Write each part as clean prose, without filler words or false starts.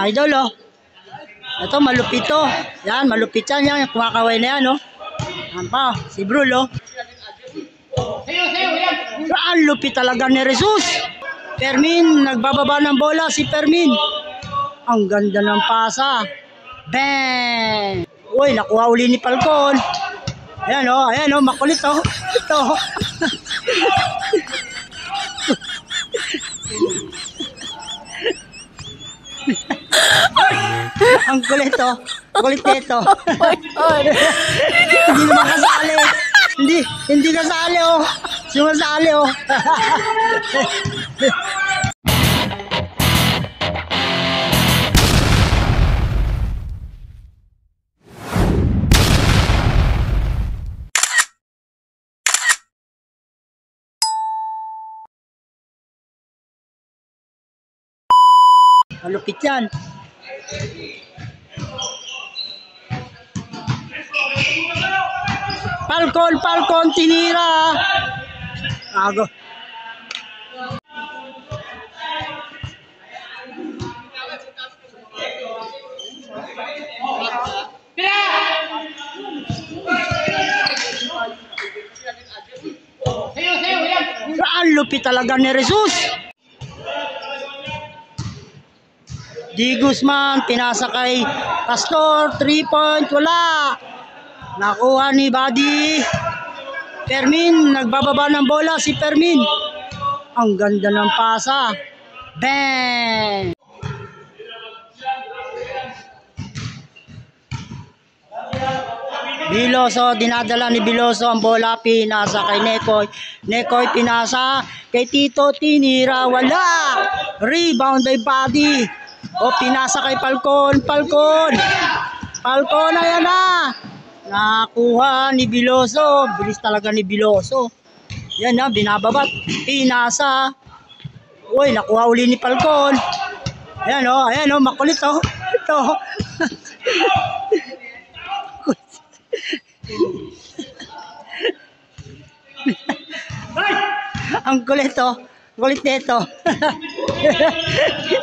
Idol, oh. Ito, malupit to. Yan, malupit yan. Yan, kumakaway na yan, oh. Yan pa, si Brul, oh. Ang lupit talaga ni Jesus. Fermin, nagbababa ng bola si Fermin. Ang ganda ng pasa. Bang! Uy, nakuha uli ni Falcon. Ayan, oh, makulit, oh. Ito. Ang kulit, oh. Kulit nito. Hindi naman kasali. Hindi kasali, oh. Sumasali, oh. Malupit yan. Falcon, tinira. Ago. Ang lupit talaga ni Jesus. Di Guzman, pinasa kay Pastor, 3-point, wala. Nakuha ni Buddy. Fermin, nagbababa ng bola si Fermin. Ang ganda ng pasa. Bang! Biloso, dinadala ni Biloso ang bola, pinasa kay Nekoy. Nekoy, pinasa kay Tito, tinira, wala. Rebound by Buddy. O, pinasa kay Falcon. Falcon, ayan na. Nakuha ni Biloso. Bilis talaga ni Biloso. Yan na, binababat. Pinasa. Uy, nakuha uli ni Falcon. Ayan, oh, makulit, oh. Ito. Ang kulit, oh. Kulit nito.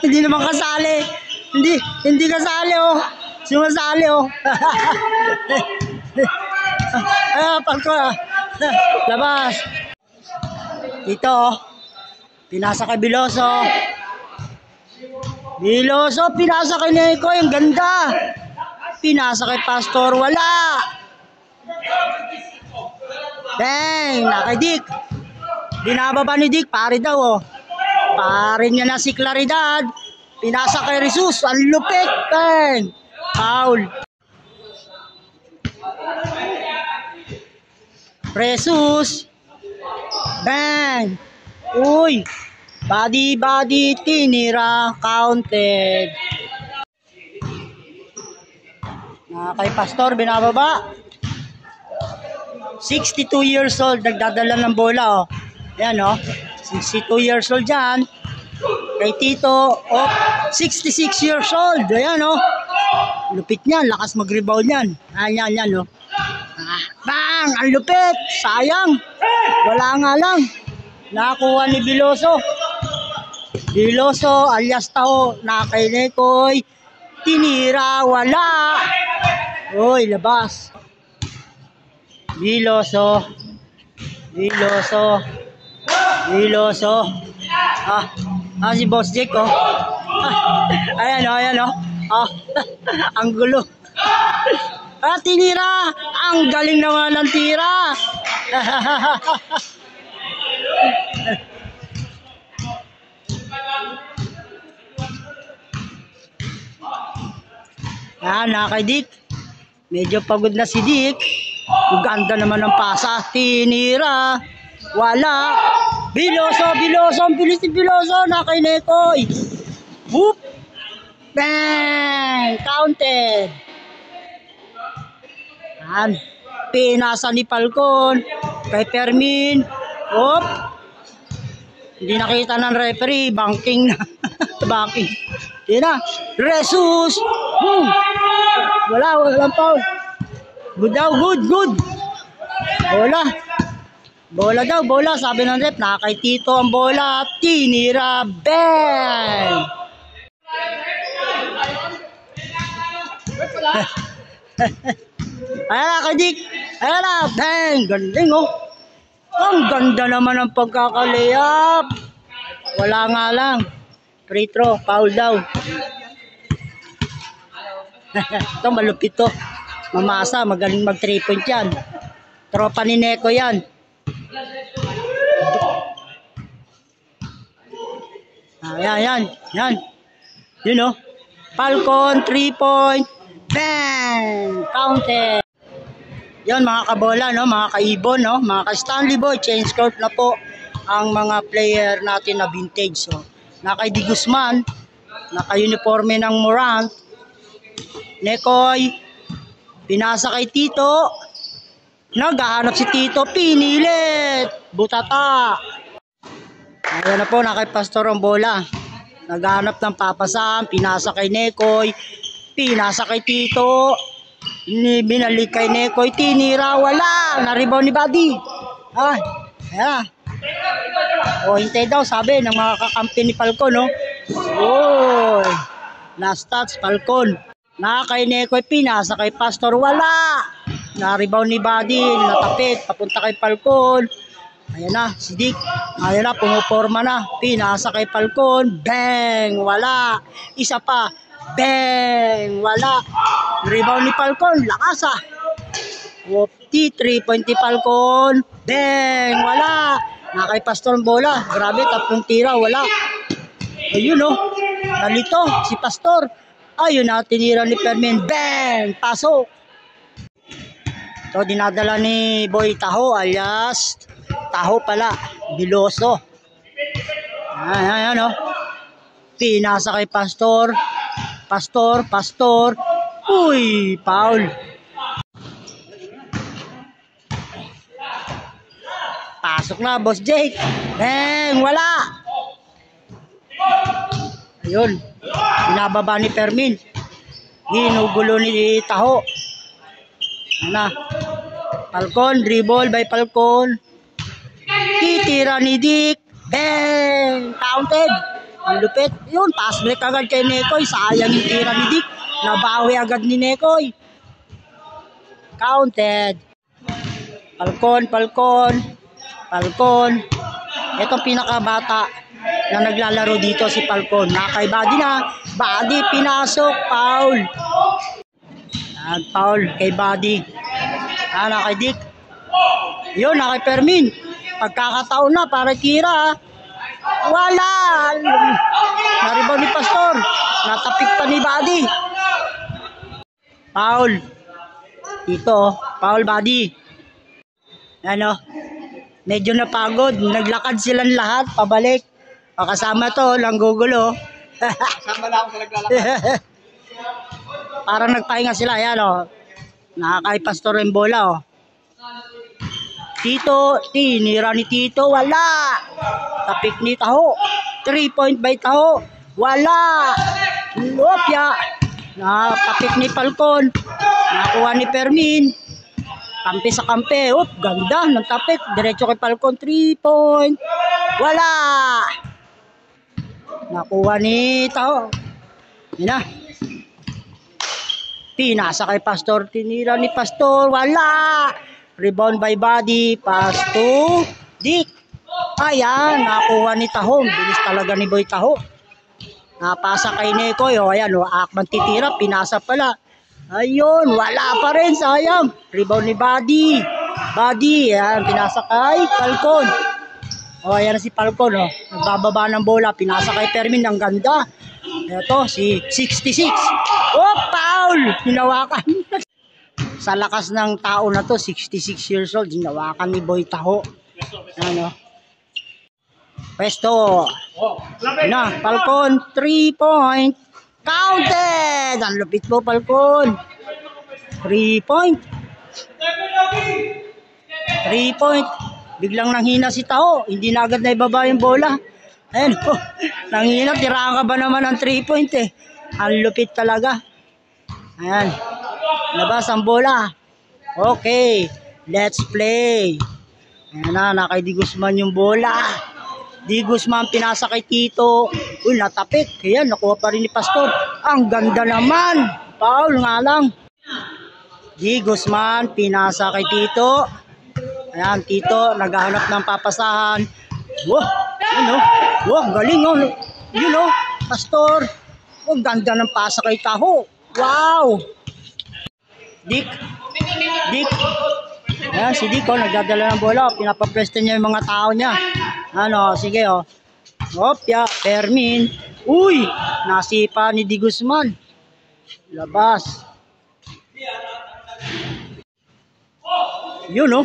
Hindi naman kasali. Hindi kasali, oh. Sumasali, oh. Falcon. Labas. Ito, oh. Pinasa kay Biloso. Biloso, pinasa kay Neko. Ang ganda. Pinasa kay Pastor. Wala. Bang. Nakay Dick. Binababa ni Dick. Pare daw, oh. Pare niya na si Claridad. Pinasa kay Jesus. Ang lupit. Bang. Foul. Jesus. Bang. Uy. Body, tinira. Counted. Kay Pastor, binababa. 62 years old. Nagdadala ng bola, oh. Ayan, oh. 62 years old dyan. Kay Tito, oh, 66 years old. Ayan, oh. Lupit niyan. Lakas mag-rebound yan. Ayan, oh. Bang! Ang lupit! Sayang! Wala nga lang. Nakuha ni Biloso. Biloso alias Taho. Nakay Nekoy. Tinira. Wala. Uy, labas. Biloso. Si Boss Jake, oh. Ayan, oh. Ang gulo. Tinira. Ang galing naman ng tira. Nakay Dick. Medyo pagod na si Dick. Ang ganda naman ng pasa. Tinira. Wala. Biloso. Ang bilis ni Biloso. Nakay Nekoy. Whoop. Bang. Counted. Pinasa ni Falcon. Kay Fermin. Whoop. Hindi nakita ng referee. Banking na. Banking. Yan na. Jesus. Boom. Walang foul. Good daw. Good. Bola. Sabi ng ref. Nakay Tito ang bola. Tinira. Bang. Ayan na, Kadik. Ayan na, bang! Galing, oh. Ang ganda naman ng pagkakalayap. Wala nga lang. Free throw, foul daw. Ito, malupit to. Mamasa, magaling mag 3 point yan. Tropa ni Neko yan. Ayan. Yun, oh. Falcon, 3 point. Bang! Counted. Yan mga kabola, no, mga kaibon, no, mga ka-Stanley Boy, change court na po ang mga player natin na vintage. So, naka Di Guzman, naka-uniforme ng Morant, Nekoy, pinasa kay Tito, naghahanap si Tito, pinilit, butata. Ayan na po, naka Pastor ang bola, naghahanap ng papasan, pinasa kay Nekoy, pinasa kay Tito, binalik kay Nekoy, tinira, wala, na-rebound ni Buddy. Ay, ayan. O, hintay daw, sabi ng mga kakampi ni Falcon, no? Oy, last touch, Falcon. Kay Nekoy, pinasa kay Pastor, wala. Na-rebound ni Buddy, natapit, papunta kay Falcon. Ayan na, si Dick. Ayan na, pumuporma na. Pinasa kay Falcon, bang, wala. Isa pa, bang, wala. Rebound ni Falcon, lakas ah. Wopti, 3 point ni Falcon, bang, wala. Kay Pastor ang bola, grabe, 3 tira, wala. Ayun oh, nalito si Pastor. Ayun na, tinira ni Fermin, bang, pasok. Ito, dinadala ni Boy Taho, alias Taho pala, Biloso. Ayan oh. Pinasa kay Pastor. Pastor. Uy, foul. Pasok na, Boss Jake. Bang, wala. Ayun. Binababa ni Fermin. Ginugulo ni Taho. Na. Falcon, dribble by Falcon. Titira ni Dick. Bang, counted. Ang lupit. Yun, pass break agad kay Nekoy. Sayang yung tira ni Dick. Nabawi agad ni Nekoy. Counted. Falcon. Itong pinakabata na naglalaro dito si Falcon. Kay Buddy na. Buddy pinasok. Foul. Foul kay Buddy. Kay Dick. Yun, kay Fermin. Pagkakataon na para tira. Wala. Naribaw ni Pastor. Natapik pa ni Buddy. Foul. Dito, foul Buddy. Ano? Medyo napagod. Naglakad silang lahat pabalik. Kasama to, langgugulo. Kasama lang ako sa naglalakad. Parang nagpahinga sila. Yan o. Nakakay Pastor yung bola o. Tito, tinira ni Tito, wala. Tapik ni Taho. 3 point by Taho. Wala. Lopya. Tapik ni Falcon. Nakuha ni Fermin. Kampi sa kampi. Ganda ng tapik. Diretso kay Falcon. 3 point. Wala. Nakuha ni Taho. Yan na. Pinasa kay Pastor. Tinira ni Pastor. Wala. Rebound by Buddy. Pass to Dick. Ayan. Nakuha ni Taho. Bilis talaga ni Boy Taho. Napasa kay Nekoy. Ayan. Akman titira. Pinasa pala. Ayun. Wala pa rin. Sayang. Rebound ni Buddy. Ayan. Pinasa kay Falcon. Ayan na si Falcon. Nagbababa ng bola. Pinasa kay Fermin. Ang ganda. Ito si 66. Foul! Hinawakan. Sa lakas ng tao na to, 66 years old, hinawakan ni Boy Taho. Ano? Pwesto. Na, Falcon, 3 point. Counted! Ang lupit mo, Falcon. 3 point. 3 point. Biglang nanghina si Taho. Hindi na agad na ibaba yung bola. Ayan po. Nanghina, tirahan ka ba naman ng 3 point eh. Ang lupit talaga. Ayan. Labas ang bola. Okay. Let's play. Ayan na, kay Di Guzman yung bola. Di Guzman pinasa kay Tito. Uy, natapik. Ayan, nakuha pa rin ni Pastor. Ang ganda naman. Foul nga lang. Di Guzman, pinasa kay Tito. Ayan, Tito, naghahanap ng papasahan. Wow, yun o. Wow, galing o. Yun o, Pastor. Ang ganda ng pasa kay Taho. Wow. Dick. Ayan, si Dick o, nagdadala ng bola. Pinapapresto niya yung mga tao niya. Ano, sige o. Opya, Fermin. Uy, nasipa ni Di Guzman. Labas. Yun o.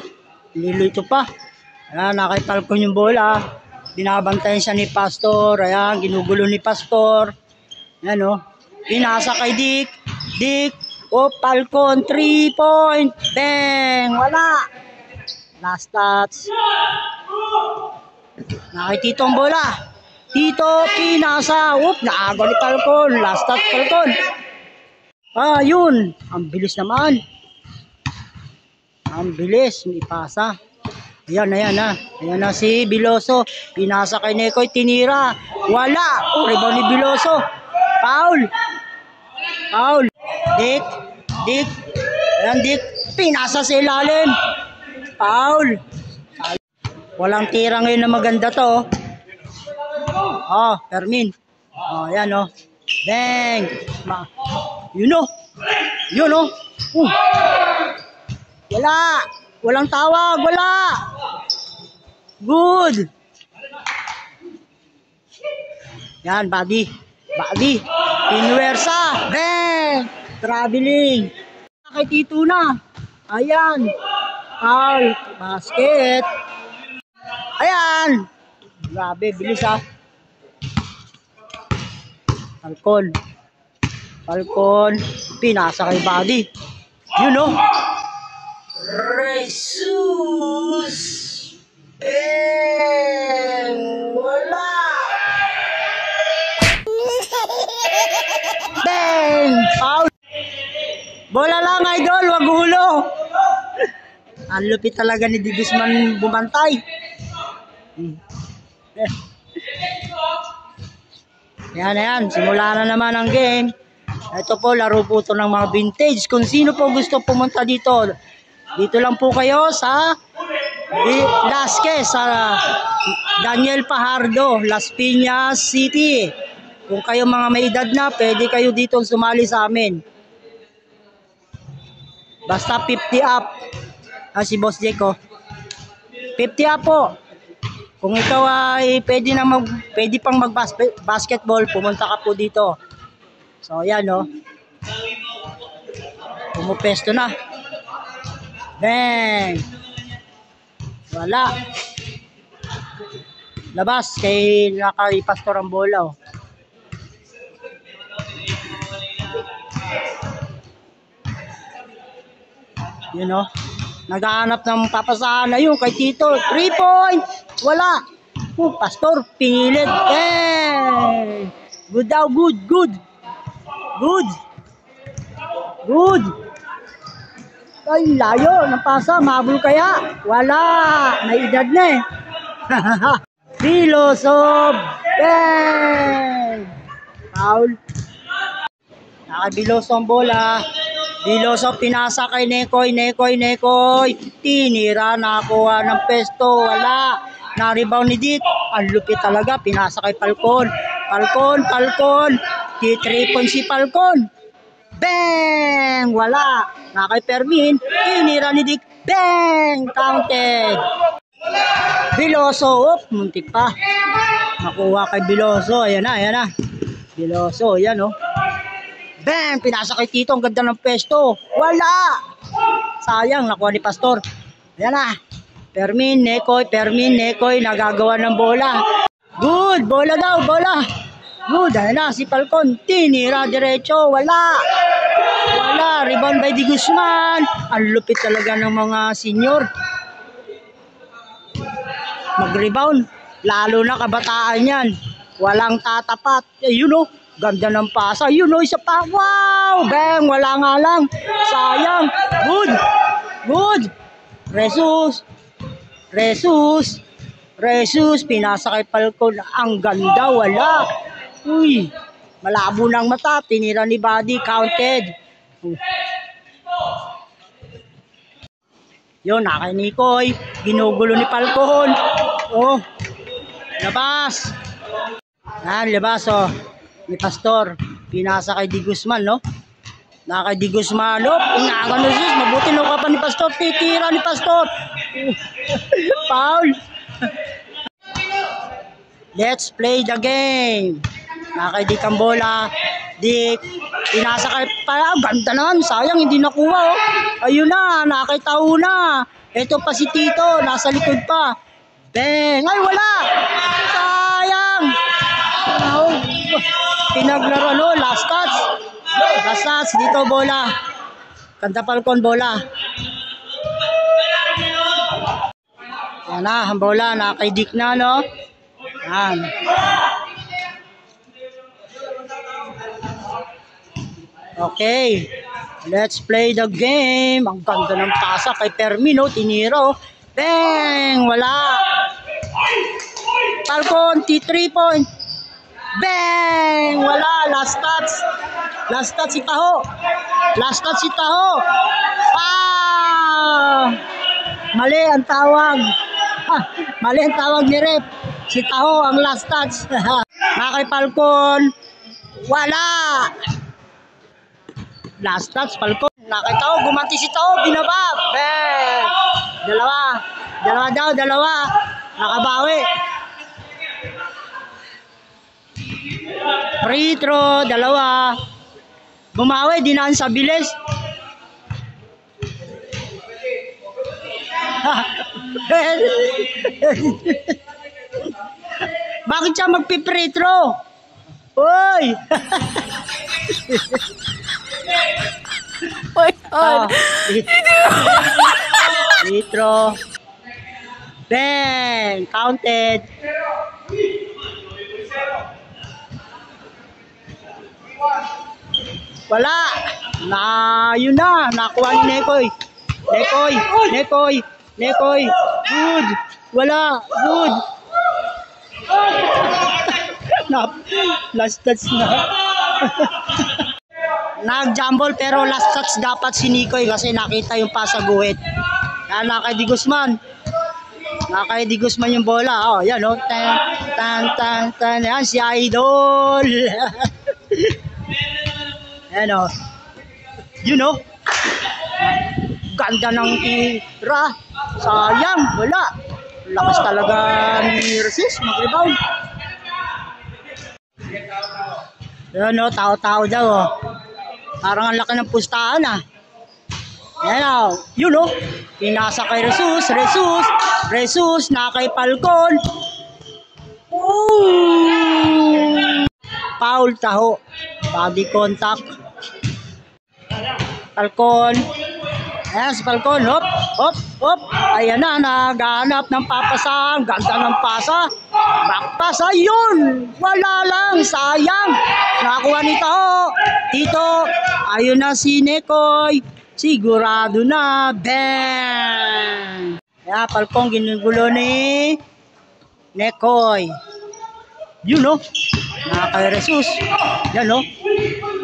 Nilito pa. Ayan, nakipalkon yung bola. Binabantayan siya ni Pastor. Ayan, ginugulo ni Pastor. Ayan o. Pinasa kay Dick. Dick. O, Falcon. 3 point. Bang. Wala. Last touch. Nakitito ang bola. Tito, pinasa. Oop, naaga ni Falcon. Last touch, Falcon. Yun. Ang bilis naman. Ang bilis. May ipasa. Ayan na. Ayan na si Biloso. Pinasa kay Nekoy. Tinira. Wala. Oh, rebound ni Biloso. Foul. Dick. Ayan, Dick. Pinasa sa ilalim. Foul. Walang tira ngayon na maganda to. Fermin. Ayan o. Bang. Yun o. Wala. Walang tawag. Wala. Good. Yan, body. Pinuwersa. Bang. Traveling. Kay Tito na. Ayan. Foul. Basket. Ayan. Grabe, bilis ha. Falcon. Pinasa kay Buddy. Yun o. Jesus. Wala. Bang. Foul. Bola lang, idol. Wag hulo. Ang lupit talaga ni Di Guzman bumantay. Yan. Simula na naman ang game. Ito po, laro po ito ng mga vintage. Kung sino po gusto pumunta dito, dito lang po kayo sa Lasques, sa Daniel Fajardo, Las Piñas City. Kung kayo mga may edad na, pwede kayo dito sumali sa amin. Basta 50 up. Si Boss Jeko. 50 up po. Kung ikaw ay pwede pang mag-basketball, pumunta ka po dito. So, ayan o. Pumupesto na. Bang! Wala. Labas kay Pastor ang bola o. Yun o. Naghahanap ng papasahan na yun kay Tito. 3 point! Wala. Pastor, pinilit. Good daw, good. Ay, layo ng pasa. Mabul kaya? Wala. May edad na eh. Biloso. Bang! Foul. Nakabiloso ang bola. Biloso pinasa kay Nekoy. Tinira, nakuha ng pesto. Wala. Na-rebound ni Dick. Ang lupit talaga. Pinasa kay Falcon. T3 point si Falcon. Bang! Wala. Na kay Fermin. Tinira ni Dick. Bang! Counted. Biloso. Muntik pa. Makuha kay Biloso. Ayan na. Biloso. Ayan o. Bang! Pinasa kay Tito. Ang ganda ng pesto. Wala. Sayang. Nakuha ni Pastor. Ayan na. Fermin, Nekoy. Nagagawa ng bola. Good. Bola daw. Good. Ayan na. Si Falcon. Tinira diretso. Wala. Rebound by Di Guzman. Ang lupit talaga ng mga senior. Mag-rebound. Lalo na kabataan yan. Walang tatapat. Yun o. Ganda ng pasa. Yun o. Isa pa. Wow. Bang. Wala nga lang. Sayang. Good. Jesus. Pinasa kay Falcon. Ang ganda. Wala. Uy. Malabo ng mata. Tinira ni Buddy. Counted. Yun, na kay Nikoy. Ginugulo ni Falcon. Oh. Labas. Yan, labas oh. Ni Pastor. Pinasa kay Di Guzman, no? Na kay Di Guzman. Oh, inagano sis. Mabuti no ka pa ni Pastor. Titira ni Pastor. Foul. Let's play the game. Na kay Di Cambola. Di pinasa kay pa. Ganda naman. Sayang, hindi nakuha, oh. Ayun na. Nakitaw na. Ito pa si Tito. Nasa likod pa. Bang! Ay, wala! Sayang! Oh, pinaglaro, no? Last touch. Last touch. Dito, bola. Kanta Falcon, bola. Yan na, ang bola. Nakaidik na, no? Yan. Okay. Let's play the game. Ang ganda ng pasa kay Permino. Tiniro. Bang! Wala. Falcon, T3 point. Bang! Wala. Last touch. Last touch si Taho. Last touch si Taho. Ah! Mali ang tawag. Mali ang tawag ni Rep. Si Taho ang last touch. Nakay Falcon. Wala. Last touch, Falcon. Nakay Taho. Gumanti si Taho. Binaba. Bang! Dalawa. Dalawa daw. Dalawa. Nakabawi. Free throw. Dalawa. Bumawi. Dinaan sa bilis. Bakit siya magpi-free throw? Uy! Free throw. Bang! Counted. Wala. Yun na. Nakuha ni Nekoy. Nekoy. Nekoy. Nekoy. Good. Wala. Good. Last touch na. Nag-jumble pero last touch dapat si Nikoy kasi nakita yung pasaguhit. Yan, nakay Di Guzman. Nakay Di Guzman yung bola. Oh, yan oh. Tan, tan, tan, tan. Yan si Idol. Yan oh. You know. Ganda ng tira. Sayang, wala. Lakas talaga ni Resis mag-rebound. Yan o, tao-tao daw o. Parang ang laki ng pustahan ah. Yan o, yun o. Pinasa kay Resus, Resus, na kay Falcon. Ooh! Foul, Taho. Body contact. Falcon. Ayan si Falcon, hop, hop, hop. Ayan na, naghanap ng papasahan. Ganda ng pasa. Backpass, ayun. Wala lang, sayang. Nakakuha ni Taho. Tito, ayun na si Nekoy. Sigurado na. Bang! Ayan, Falcon, ginugulo ni Nekoy. Yun o. Nakakay Resus. Yan o.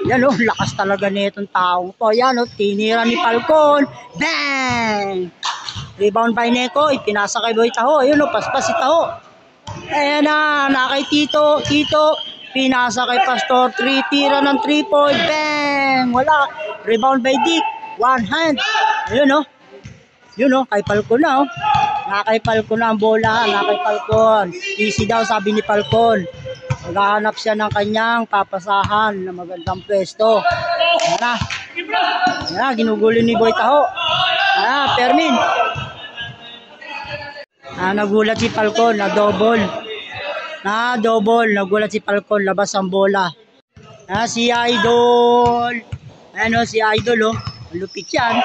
Yan o, lakas talaga nitong taong to. Yan o, tinira ni Falcon. Bang! Rebound by Neko. Ipinasa kay Boy Taho. Ayun o, paspas si Taho. Ayan na, nakay Tito. Tito, pinasa kay Pastor. 3 tira ng 3 point. Bang! Wala. Rebound by Dick. One hand. Ayun o. Yun o, kay Falcon na o. Nakay Falcon na ang bola. Nakay Falcon. Easy daw, sabi ni Falcon. Maghahanap siya ng kanyang papasahan na magandang pwesto. Ayan na. Ayan na, ginugulo ni Boy Taho. Ayan na, Permin. Nagulat si Falcon, na-double. Nagulat si Falcon, labas ang bola. Si Idol. Ayan o, si Idol o. Lupit yan.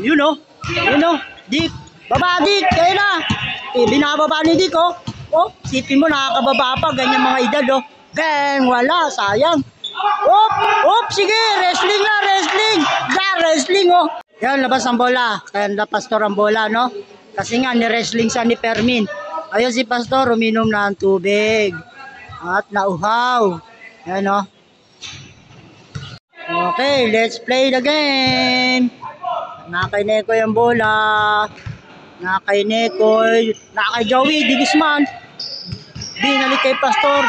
Yun o. Yun o. Dick. Baba, Dick. Kaya na. Binababa ni Dick o. Oh, sipin mo nakakababa pa, ganyan mga edad oh. Bang, wala, sayang. Sige, wrestling na, wrestling. Wrestling oh. Yan, labas ang bola. Kaya na Pastor ang bola, no? Kasi nga, ni-wrestling siya ni Permin. Ayun si Pastor, uminom na ang tubig. At nauhaw. Yan oh. Okay, let's play the game. Nakay Nekoy ang bola. Nakay Nekoy. Nakay Joey, Digisman. Binalik kay Pastor.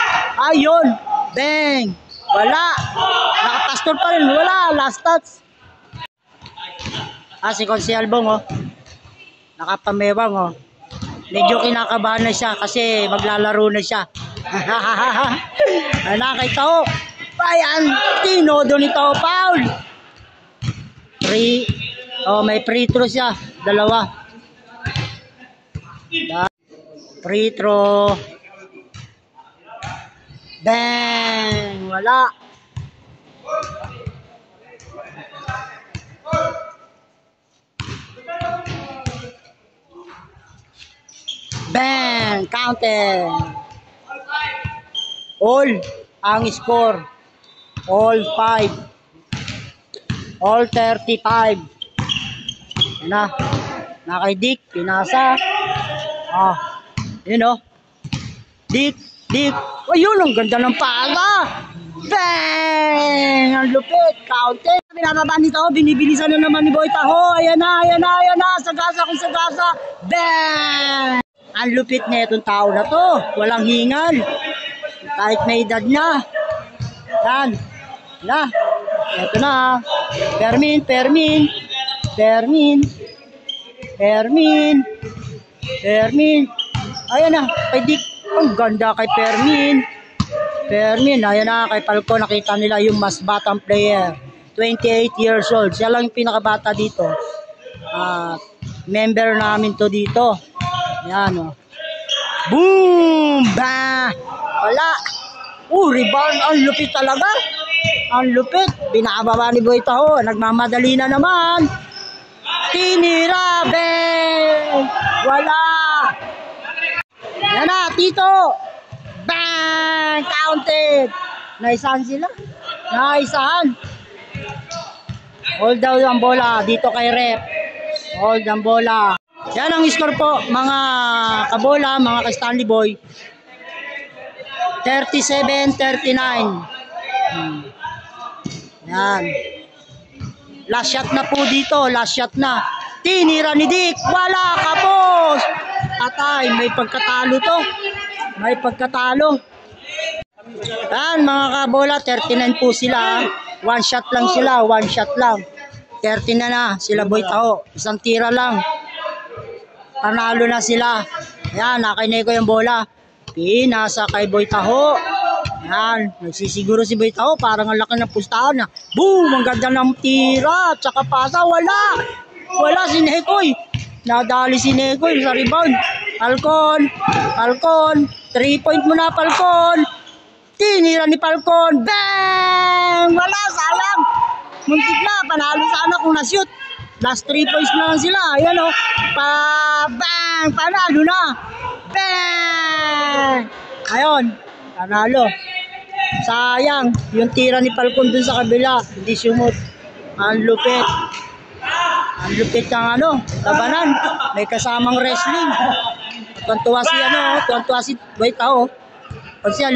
Ayun. Bang. Wala. Naka-Pastor pa rin. Wala. Last touch. Si Consi Albong, oh. Nakapamewang, oh. Medyo kinakabahan na siya kasi maglalaro na siya. Nakay Tao. Ayan. Tinodo ni Tao. Foul. May free throw siya. Dalawa. Free throw. Bang! Wala. Bang! Counted. All ang score. All 5. All 35. Yan na. Nakay Dick. Pinasa. Yun o. Dick. Ayun, ang ganda ng pala. Bang! Ang lupit. Counted. Binababa nito. Binibilisan na naman ni Boy Taho. Ayan na. Sagasa kung sagasa. Bang! Ang lupit na itong tao na to. Walang hingal. Kahit may edad na. Yan. Ito na. Fermin. Ayan na. Kay Dick. Ang ganda kay Fermin. Ayan na. Kay Falco. Nakita nila yung mas batang player. 28 years old. Siya lang yung pinakabata dito. Member namin to dito. Ayan o. Boom! Bah! Wala. Rebound. Ang lupit talaga. Ang lupit. Binababa ni Boy Taho. Nagmamadali na naman. Tinira. Bang! Wala. Yan na, Tito. Bang! Counted. Naisahan sila. Hold down ang bola. Dito kay Rep. Hold ang bola. Yan ang score po, mga kabola, mga ka-Stanley Boy. 37-39. Yan. Last shot na po dito. Last shot na. Tinira ni Dick. Wala, kapos. Atay, may pagkatalo to. Yan, mga kabola, 39 po sila. One shot lang. 30 na sila Boy Taho. Isang tira lang. Panalo na sila. Yan, nakay Nekoy yung bola. Pinasa kay Boy Taho. Yan, nagsisiguro si Boy Taho. Parang ang laki ng pustahan na. Boom! Ang ganda ng tira. Tsaka pasa, wala si Nekoy. Nadali si Nekoy sa rebound. Falcon. 3-point muna, Falcon. Tinira ni Falcon. Bang! Wala, sayang. Muntik na, panalo sana kung na-shoot. Last 3 points na lang sila. Ayan o. Bang! Panalo na. Bang! Ayun. Panalo. Sayang. Yung tira ni Falcon dun sa kabila. Hindi sumot. Ang lupit. Ang labanan. May kasamang wrestling. Tuwan-tuwa si Boy Taho. Pag siya